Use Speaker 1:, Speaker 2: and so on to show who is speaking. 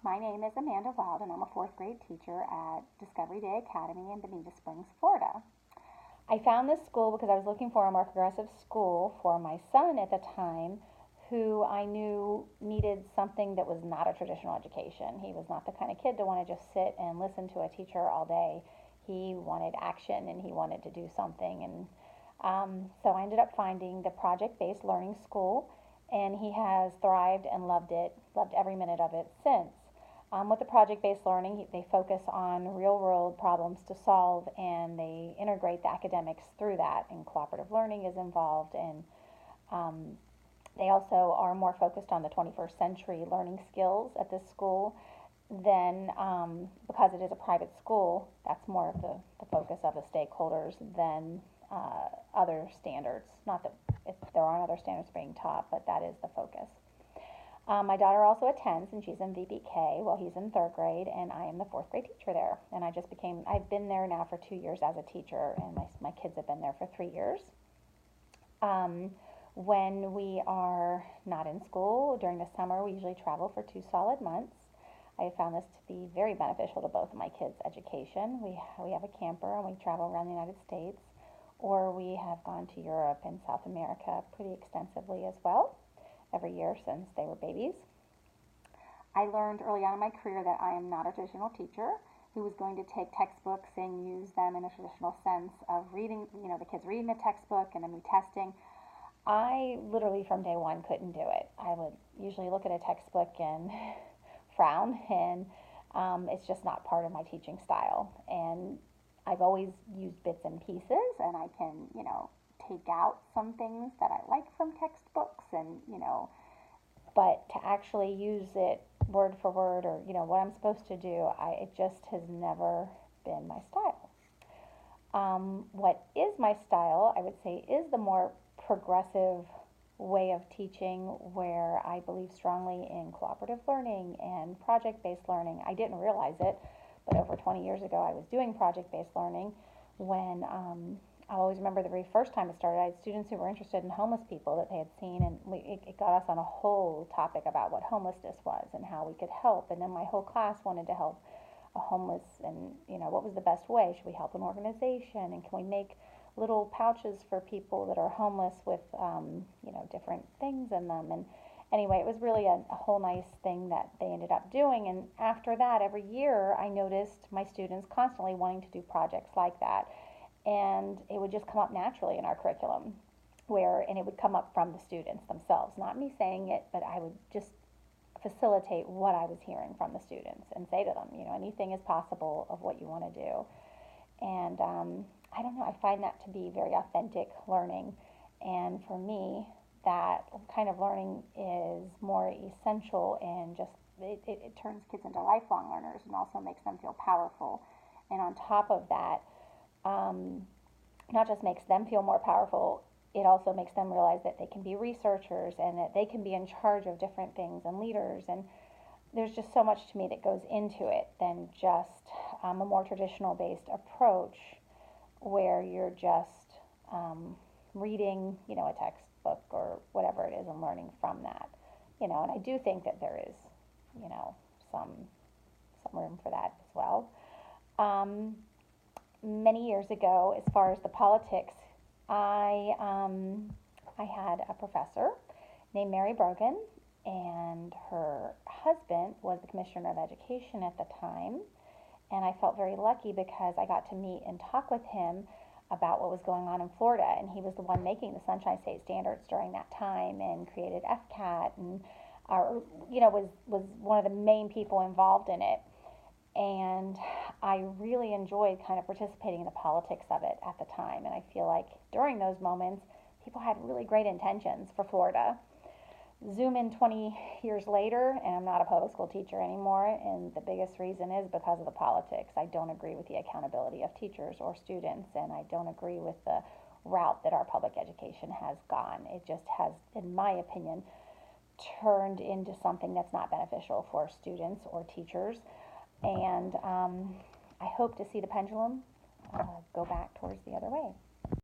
Speaker 1: My name is Amanda Wild, and I'm a fourth grade teacher at Discovery Day Academy in Bonita Springs, Florida. I found this school because I was looking for a more progressive school for my son at the time, who I knew needed something that was not a traditional education. He was not the kind of kid to want to just sit and listen to a teacher all day. He wanted action and he wanted to do something. And so I ended up finding the project based learning school, and he has thrived and loved it, loved every minute of it since. With the project based learning, they focus on real world problems to solve, and they integrate the academics through that, and cooperative learning is involved. And um, they also are more focused on the 21st century learning skills at this school than, because it is a private school, that's more of the focus of the stakeholders than other standards. Not that there aren't other standards being taught, but that is the focus. My daughter also attends, and she's in VBK while he's in third grade, and I am the fourth grade teacher there. And I've been there now for 2 years as a teacher, and my kids have been there for 3 years. Um, when we are not in school during the summer, we usually travel for 2 solid months. I have found this to be very beneficial to both of my kids' education. We have a camper and we travel around the United States, or we have gone to Europe and South America pretty extensively as well every year since they were babies. I learned early on in my career that I am not a traditional teacher who was going to take textbooks and use them in a traditional sense of reading, the kids reading the textbook and then me testing. I literally from day one couldn't do it. I would usually look at a textbook and frown, and it's just not part of my teaching style. And I've always used bits and pieces, and I can, take out some things that I like from textbooks, and, but to actually use it word for word, or, what I'm supposed to do, it just has never been my style. What is my style, I would say, is the more progressive way of teaching, where I believe strongly in cooperative learning and project based learning. I didn't realize it, but over 20 years ago, I was doing project based learning when I always remember the very first time it started. I had students who were interested in homeless people that they had seen, and it got us on a whole topic about what homelessness was and how we could help. And then my whole class wanted to help a homeless, and what was the best way? Should we help an organization, and can we make little pouches for people that are homeless with different things in them? And anyway, it was really a whole nice thing that they ended up doing. And after that, every year I noticed my students constantly wanting to do projects like that, and it would just come up naturally in our curriculum, and it would come up from the students themselves, not me saying it, but I would just facilitate what I was hearing from the students and say to them, anything is possible of what you want to do. And I don't know, I find that to be very authentic learning. And for me, that kind of learning is more essential, and just it turns kids into lifelong learners and also makes them feel powerful. And on top of that, not just makes them feel more powerful, it also makes them realize that they can be researchers and that they can be in charge of different things and leaders. And there's just so much to me that goes into it than just a more traditional based approach where you're just reading, a textbook or whatever it is, and learning from that. And I do think that there is, some room for that as well. Many years ago, as far as the politics, I had a professor named Mary Brogan, and her husband was the commissioner of education at the time. And I felt very lucky because I got to meet and talk with him about what was going on in Florida. And he was the one making the Sunshine State standards during that time, and created FCAT, and was one of the main people involved in it. And I really enjoyed kind of participating in the politics of it at the time. And I feel like during those moments, people had really great intentions for Florida. Zoom in 20 years later, and I'm not a public school teacher anymore, and the biggest reason is because of the politics. I don't agree with the accountability of teachers or students, and I don't agree with the route that our public education has gone. It just has, in my opinion, turned into something that's not beneficial for students or teachers. And I hope to see the pendulum go back towards the other way.